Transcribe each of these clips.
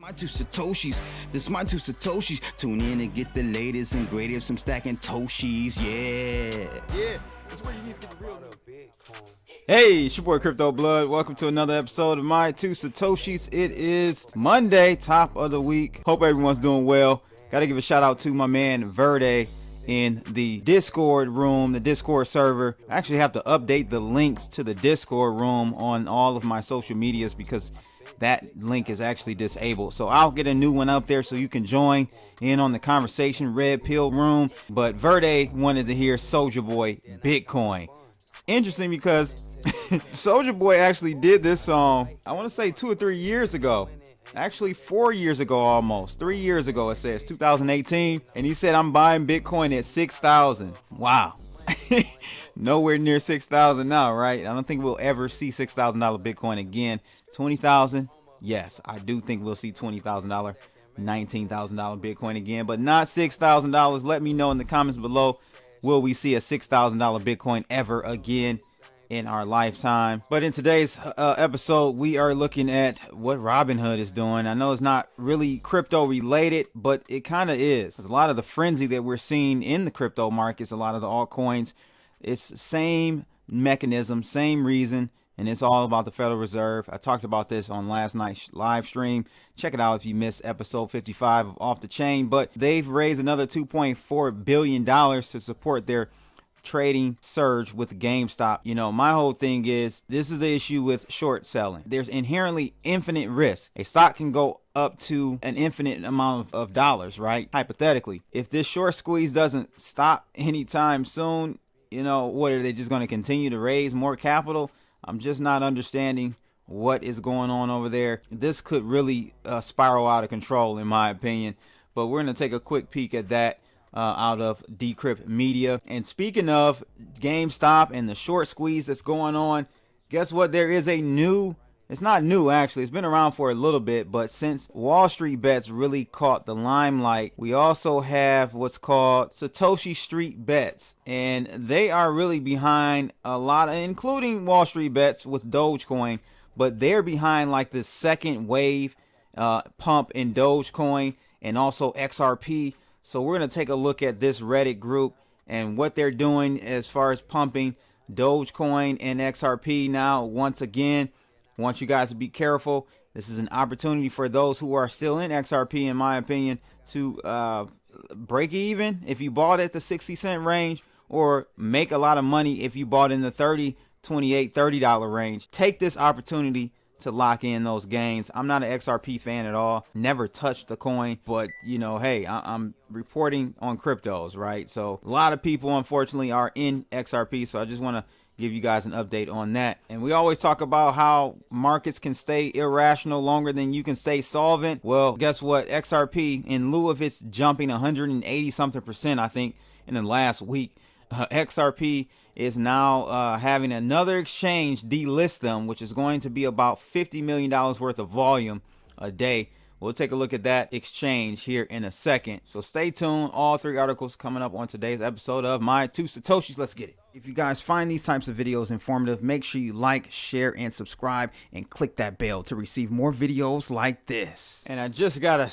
My two Satoshis, this is my two Satoshis. Tune in and get the latest and greatest. I'm stacking Toshis, yeah. That's where you need to get the real Bitcoin. Hey, it's your boy Crypto Blood. Welcome to another episode of My Two Satoshis. It is Monday, top of the week. Hope everyone's doing well. Got to give a shout out to my man Verde in the Discord room, the Discord server. I actually have to update the links to the Discord room on all of my social medias because that link is actually disabled. So I'll get a new one up there so you can join in on the conversation, Red Pill Room. But Verde wanted to hear Soulja Boy Bitcoin. It's interesting because Soulja Boy actually did this song, I want to say 2 or 3 years ago. Actually 4 years ago, almost 3 years ago. It says 2018, and he said, I'm buying Bitcoin at 6,000. Wow. Nowhere near 6,000 now, right? I don't think we'll ever see $6,000 Bitcoin again. 20,000, yes, I do think we'll see $20,000, $19,000 Bitcoin again, but not $6,000. Let me know in the comments below, will we see a $6,000 Bitcoin ever again in our lifetime? But in today's episode, we are looking at what Robinhood is doing. I know it's not really crypto related, but it kind of is. There's a lot of the frenzy that we're seeing in the crypto markets, a lot of the altcoins, it's the same mechanism, same reason, and it's all about the Federal Reserve. I talked about this on last night's live stream. Check it out if you missed episode 55 of Off the Chain. But they've raised another $2.4 billion to support their trading surge with GameStop. You know, my whole thing is, this is the issue with short selling. There's inherently infinite risk. A stock can go up to an infinite amount of dollars, right? Hypothetically, if this short squeeze doesn't stop anytime soon, you know, what are they just going to continue to raise more capital? I'm just not understanding what is going on over there. This could really spiral out of control, in my opinion. But we're going to take a quick peek at that out of Decrypt Media. And speaking of GameStop and the short squeeze that's going on, guess what? There is a new, it's not new actually, it's been around for a little bit, but since Wall Street Bets really caught the limelight, we also have what's called Satoshi Street Bets. And they are really behind a lot of, including Wall Street Bets with Dogecoin, but they're behind like the second wave pump in Dogecoin and also XRP. So we're going to take a look at this Reddit group and what they're doing as far as pumping Dogecoin and XRP. Now, once again, I want you guys to be careful. This is an opportunity for those who are still in XRP, in my opinion, to break even if you bought at the 60-cent range, or make a lot of money if you bought in the $30, $28, $30 range. Take this opportunity to lock in those gains. I'm not an XRP fan at all. Never touched the coin, but you know, hey, I'm reporting on cryptos, right? So a lot of people, unfortunately, are in XRP. So I just want to give you guys an update on that. And we always talk about how markets can stay irrational longer than you can stay solvent. Well, guess what? XRP, in lieu of its jumping 180 something percent, I think, in the last week, XRP is now having another exchange delist them, which is going to be about $50 million worth of volume a day. We'll take a look at that exchange here in a second. So stay tuned. All 3 articles coming up on today's episode of My Two Satoshis. Let's get it. If you guys find these types of videos informative, make sure you like, share, and subscribe, and click that bell to receive more videos like this. And I just got to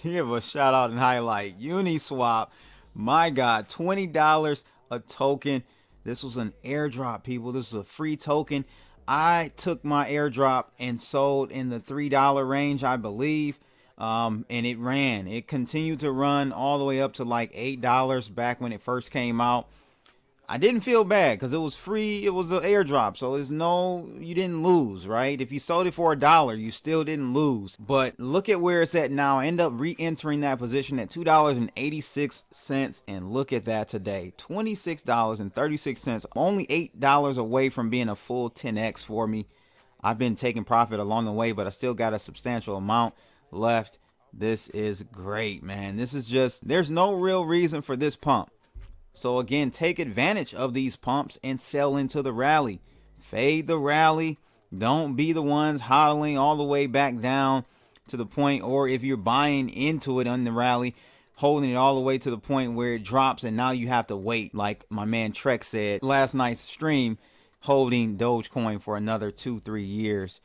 give a shout out and highlight Uniswap. My God, $20 a token. This was an airdrop, people. This is a free token. I took my airdrop and sold in the $3 range, I believe. And it ran. It continued to run all the way up to like $8 back when it first came out. I didn't feel bad because it was free. It was an airdrop. So there's no, you didn't lose, right? If you sold it for $1, you still didn't lose. But look at where it's at now. I end up re-entering that position at $2.86. And look at that today, $26.36. Only $8 away from being a full 10x for me. I've been taking profit along the way, but I still got a substantial amount left. This is great, man. This is just, there's no real reason for this pump. So again, take advantage of these pumps and sell into the rally. Fade the rally. Don't be the ones hodling all the way back down to the point, or if you're buying into it on the rally, holding it all the way to the point where it drops and now you have to wait, like my man Trek said last night's stream, holding Dogecoin for another 2-3 years.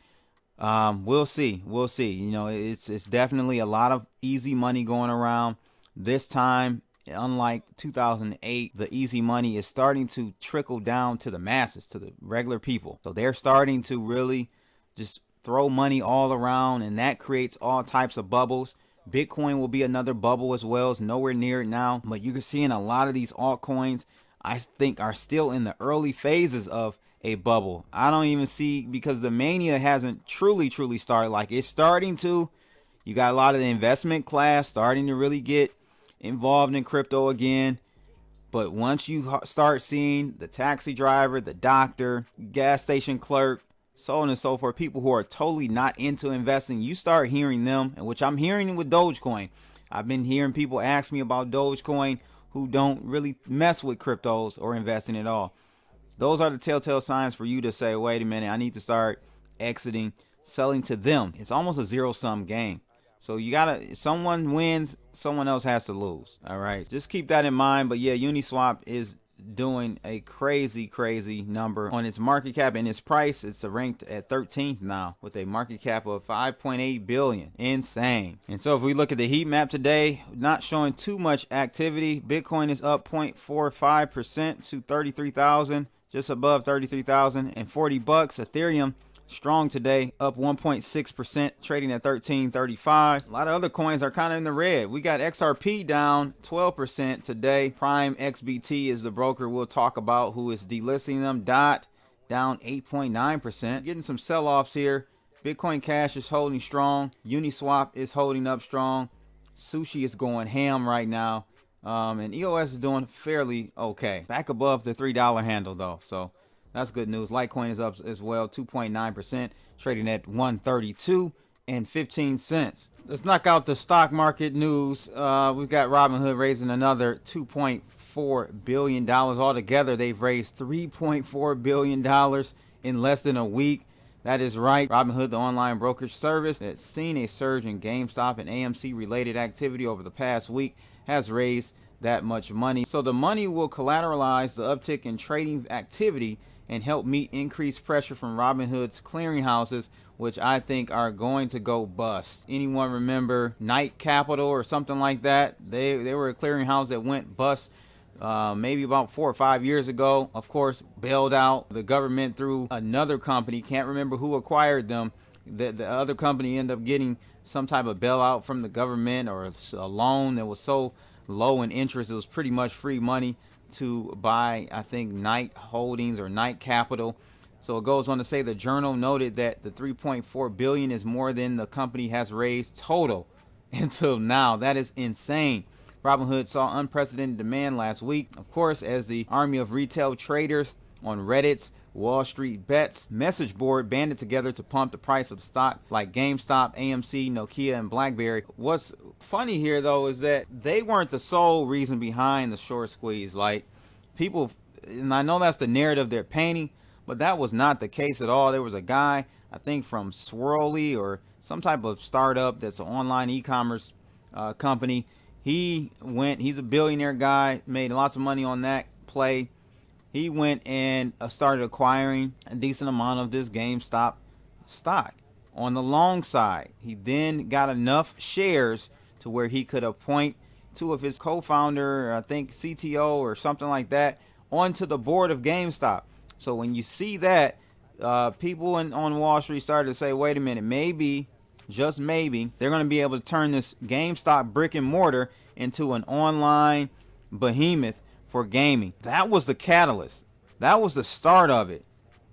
We'll see. We'll see. You know, it's definitely a lot of easy money going around this time. Unlike 2008, the easy money is starting to trickle down to the masses, to the regular people. So they're starting to really just throw money all around, and that creates all types of bubbles. Bitcoin will be another bubble as well. It's nowhere near it now, but you're seeing a lot of these altcoins, I think, are still in the early phases of a bubble. I don't even see, because the mania hasn't truly started. Like, it's starting to. You got a lot of the investment class starting to really get involved in crypto again. But once you start seeing the taxi driver, the doctor, gas station clerk, so on and so forth, people who are totally not into investing, you start hearing them, and which I'm hearing with Dogecoin. I've been hearing people ask me about Dogecoin who don't really mess with cryptos or investing at all. Those are the telltale signs for you to say, wait a minute, I need to start exiting, selling to them. It's almost a zero-sum game. So you gotta, someone wins, someone else has to lose. All right, just keep that in mind. But yeah, Uniswap is doing a crazy number on its market cap and its price. It's ranked at 13th now with a market cap of 5.8 billion. Insane. And so if we look at the heat map today, not showing too much activity. Bitcoin is up 0.45% to 33,000, just above 33,040 bucks. Ethereum strong today, up 1.6%, trading at 1335. A lot of other coins are kind of in the red. We got XRP down 12% today. Prime XBT is the broker we'll talk about who is delisting them. DOT down 8.9%. Getting some sell-offs here. Bitcoin Cash is holding strong. Uniswap is holding up strong. Sushi is going ham right now. And EOS is doing fairly okay. Back above the $3 handle though, so that's good news. Litecoin is up as well, 2.9%, trading at 132.15 cents. Let's knock out the stock market news. We've got Robinhood raising another $2.4 billion. Altogether, they've raised $3.4 billion in less than a week. That is right. Robinhood, the online brokerage service that's seen a surge in GameStop and AMC related activity over the past week, has raised that much money. So the money will collateralize the uptick in trading activity and help meet increased pressure from Robinhood's clearinghouses, which I think are going to go bust. Anyone remember Knight Capital or something like that? They were a clearinghouse that went bust maybe about 4 or 5 years ago. Of course, bailed out the government through another company. Can't remember who acquired them. The other company ended up getting some type of bailout from the government, or a loan that was so low in interest it was pretty much free money to buy, I think, Knight Holdings or Knight Capital. So it goes on to say the journal noted that the 3.4 billion is more than the company has raised total until now. That is insane. Robinhood saw unprecedented demand last week, of course, as the army of retail traders on Reddit's Wall Street Bets message board banded together to pump the price of the stock like GameStop, AMC, Nokia, and BlackBerry. What's funny here, though, is that they weren't the sole reason behind the short squeeze. Like, people, and I know that's the narrative they're painting, but that was not the case at all. There was a guy, I think from Swirly or some type of startup that's an online e-commerce company. He's a billionaire guy, made lots of money on that play. He went and started acquiring a decent amount of this GameStop stock on the long side. He then got enough shares to where he could appoint two of his co-founder, I think CTO or something like that, onto the board of GameStop. So when you see that, people on Wall Street started to say, wait a minute, maybe, just maybe, they're going to be able to turn this GameStop brick and mortar into an online behemoth for gaming. That was the catalyst. That was the start of it.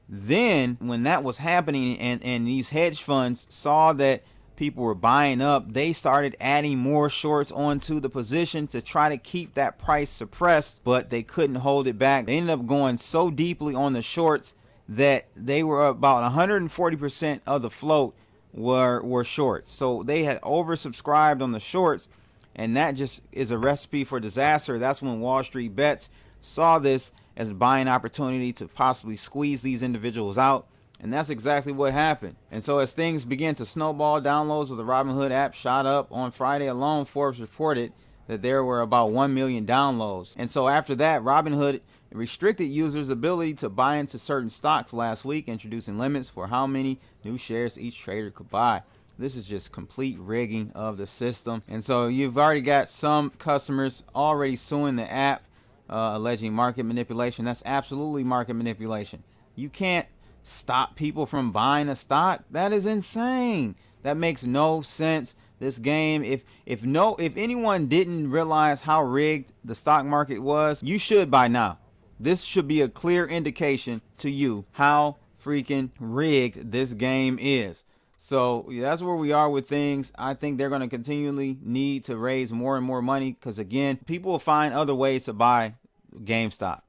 Then when that was happening and these hedge funds saw that people were buying up, they started adding more shorts onto the position to try to keep that price suppressed, but they couldn't hold it back. They ended up going so deeply on the shorts that they were about 140% of the float were shorts. So they had oversubscribed on the shorts, and that just is a recipe for disaster. That's when Wall Street Bets saw this as a buying opportunity to possibly squeeze these individuals out. And that's exactly what happened. And so as things began to snowball, downloads of the Robinhood app shot up. On Friday alone, Forbes reported that there were about 1 million downloads. And so after that, Robinhood It restricted users' ability to buy into certain stocks last week, introducing limits for how many new shares each trader could buy. This is just complete rigging of the system. And so you've already got some customers already suing the app, alleging market manipulation. That's absolutely market manipulation. You can't stop people from buying a stock. That is insane. That makes no sense. This game, if anyone didn't realize how rigged the stock market was, you should by now. This should be a clear indication to you how freaking rigged this game is. So that's where we are with things. I think they're going to continually need to raise more and more money because, again, people will find other ways to buy GameStop.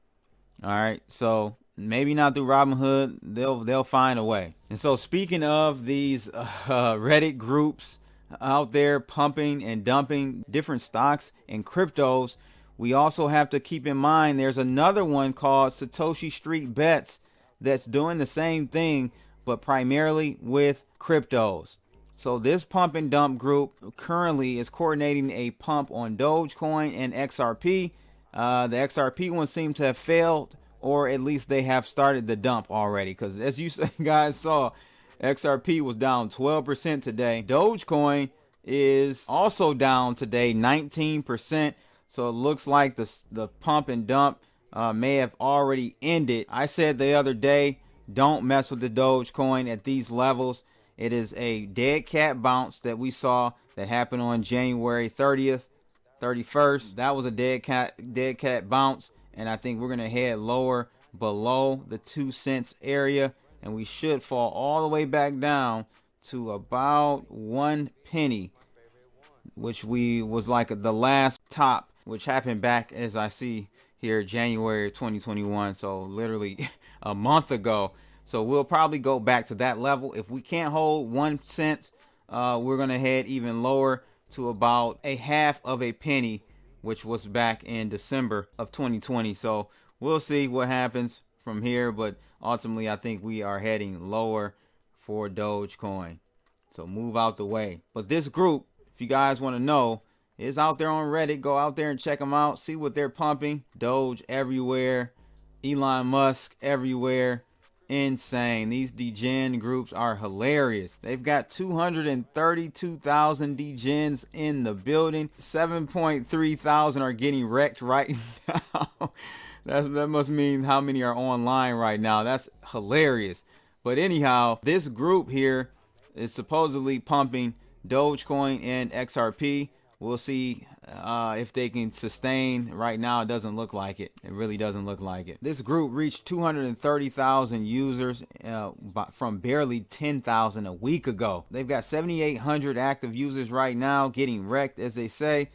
All right, so maybe not through Robinhood. They'll find a way. And so speaking of these Reddit groups out there pumping and dumping different stocks and cryptos, we also have to keep in mind there's another one called Satoshi Street Bets that's doing the same thing, but primarily with cryptos. So this pump and dump group currently is coordinating a pump on Dogecoin and XRP. The XRP one seemed to have failed, or at least they have started the dump already, because as you guys saw, XRP was down 12% today. Dogecoin is also down today 19%. So it looks like the pump and dump may have already ended. I said the other day, don't mess with the Dogecoin at these levels. It is a dead cat bounce that we saw that happened on January 30th, 31st. That was a dead cat bounce, and I think we're going to head lower below the 2 cents area, and we should fall all the way back down to about 1 penny, which was like the last top, which happened back, as I see here, January 2021. So literally a month ago. So we'll probably go back to that level. If we can't hold 1 cent, we're going to head even lower to about a half of a penny, which was back in December of 2020. So we'll see what happens from here. But ultimately, I think we are heading lower for Dogecoin. So move out the way. But this group, if you guys want to know, is out there on Reddit. Go out there and check them out. See what they're pumping. Doge everywhere. Elon Musk everywhere. Insane. These degen groups are hilarious. They've got 232,000 degens in the building. 7.3 thousand are getting wrecked right now. That must mean how many are online right now. That's hilarious. But anyhow, this group here is supposedly pumping Dogecoin and XRP. We'll see if they can sustain. Right now, it doesn't look like it. It really doesn't look like it. This group reached 230,000 users from barely 10,000 a week ago. They've got 7,800 active users right now, getting wrecked, as they say,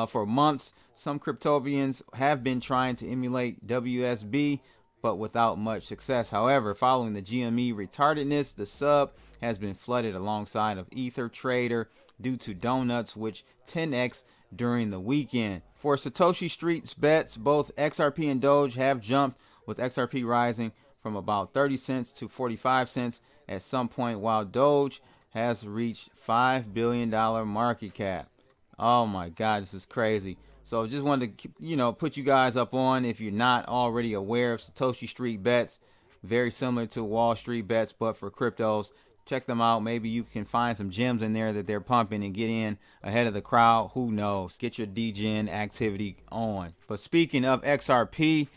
for months. Some cryptovians have been trying to emulate WSB, but without much success. However, following the GME retardedness, the sub has been flooded alongside of Ether Trader due to donuts, which 10x during the weekend. For Satoshi Street Bets, both XRP and Doge have jumped, with XRP rising from about 30 cents to 45 cents at some point, while Doge has reached $5 billion market cap. Oh my God, this is crazy. So just wanted to, put you guys up on, if you're not already aware of Satoshi Street Bets, very similar to Wall Street Bets, but for cryptos. Check them out. Maybe you can find some gems in there that they're pumping and get in ahead of the crowd. Who knows? Get your degen activity on. But speaking of XRP,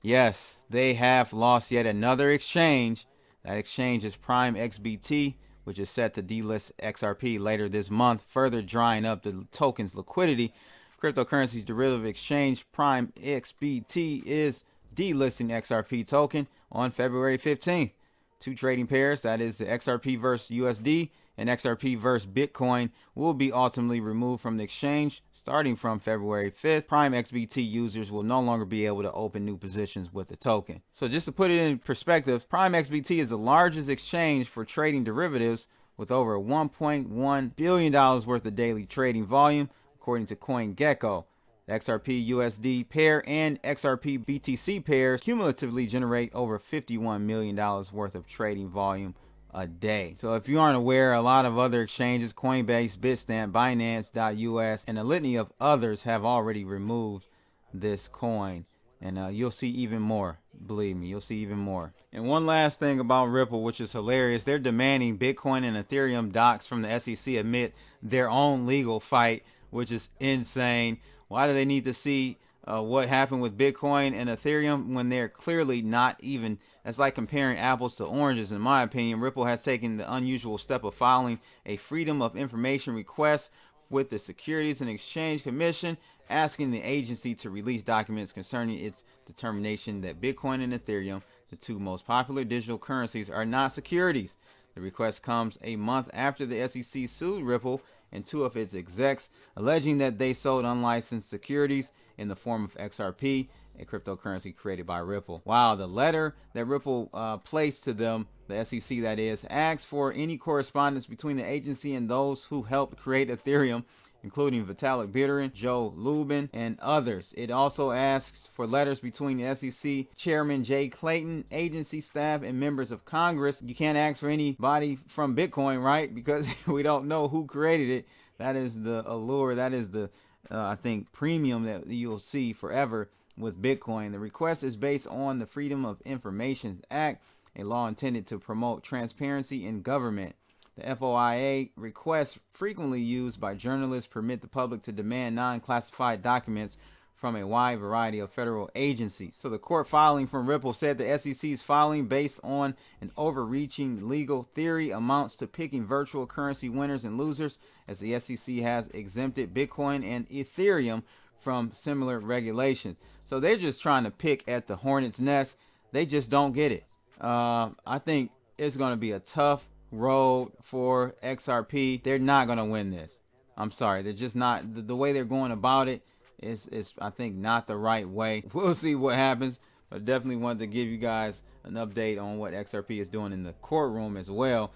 yes, they have lost yet another exchange. That exchange is Prime XBT, which is set to delist XRP later this month, further drying up the token's liquidity. Cryptocurrency's derivative exchange Prime XBT is delisting XRP token on February 15th. Two trading pairs, that is the XRP versus USD and XRP versus Bitcoin, will be ultimately removed from the exchange starting from February 5th. Prime XBT users will no longer be able to open new positions with the token. So just to put it in perspective, Prime XBT is the largest exchange for trading derivatives with over $1.1 billion worth of daily trading volume, according to CoinGecko. The XRP USD pair and XRP BTC pairs cumulatively generate over $51 million worth of trading volume a day. So if you aren't aware, a lot of other exchanges, Coinbase, Bitstamp, Binance.us, and a litany of others have already removed this coin. And you'll see even more. Believe me, you'll see even more. And one last thing about Ripple, which is hilarious. They're demanding Bitcoin and Ethereum docs from the SEC admit their own legal fight, which is insane. Why do they need to see what happened with Bitcoin and Ethereum when they're clearly not even? That's like comparing apples to oranges, in my opinion. Ripple has taken the unusual step of filing a Freedom of Information request with the Securities and Exchange Commission, asking the agency to release documents concerning its determination that Bitcoin and Ethereum, the two most popular digital currencies, are not securities. The request comes a month after the SEC sued Ripple and two of its execs, alleging that they sold unlicensed securities in the form of XRP, a cryptocurrency created by Ripple. Wow, the letter that Ripple placed to them, the SEC that is, asks for any correspondence between the agency and those who helped create Ethereum, including Vitalik Buterin, Joe Lubin, and others. It also asks for letters between the SEC Chairman Jay Clayton, agency staff, and members of Congress. You can't ask for anybody from Bitcoin, right? Because we don't know who created it. That is the allure. That is the, I think, premium that you'll see forever with Bitcoin. The request is based on the Freedom of Information Act, a law intended to promote transparency in government. The FOIA requests, frequently used by journalists, permit the public to demand non-classified documents from a wide variety of federal agencies. So the court filing from Ripple said the SEC's filing, based on an overreaching legal theory, amounts to picking virtual currency winners and losers, as the SEC has exempted Bitcoin and Ethereum from similar regulations. So they're just trying to pick at the hornet's nest. They just don't get it. I think it's going to be a tough road for XRP. They're not going to win this. I'm sorry. They're just not. The way they're going about it is I think, not the right way. We'll see what happens, but definitely wanted to give you guys an update on what XRP is doing in the courtroom as well.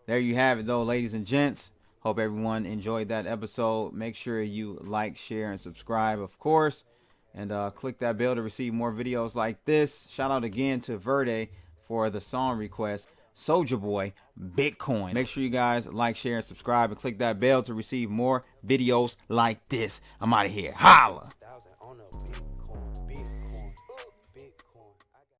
There you have it, though, ladies and gents. Hope everyone enjoyed that episode. Make sure you like, share, and subscribe, of course, and click that bell to receive more videos like this. Shout out again to Verde for the song request, Soulja Boy, Bitcoin. Make sure you guys like, share, and subscribe, and click that bell to receive more videos like this. I'm out of here. Holla!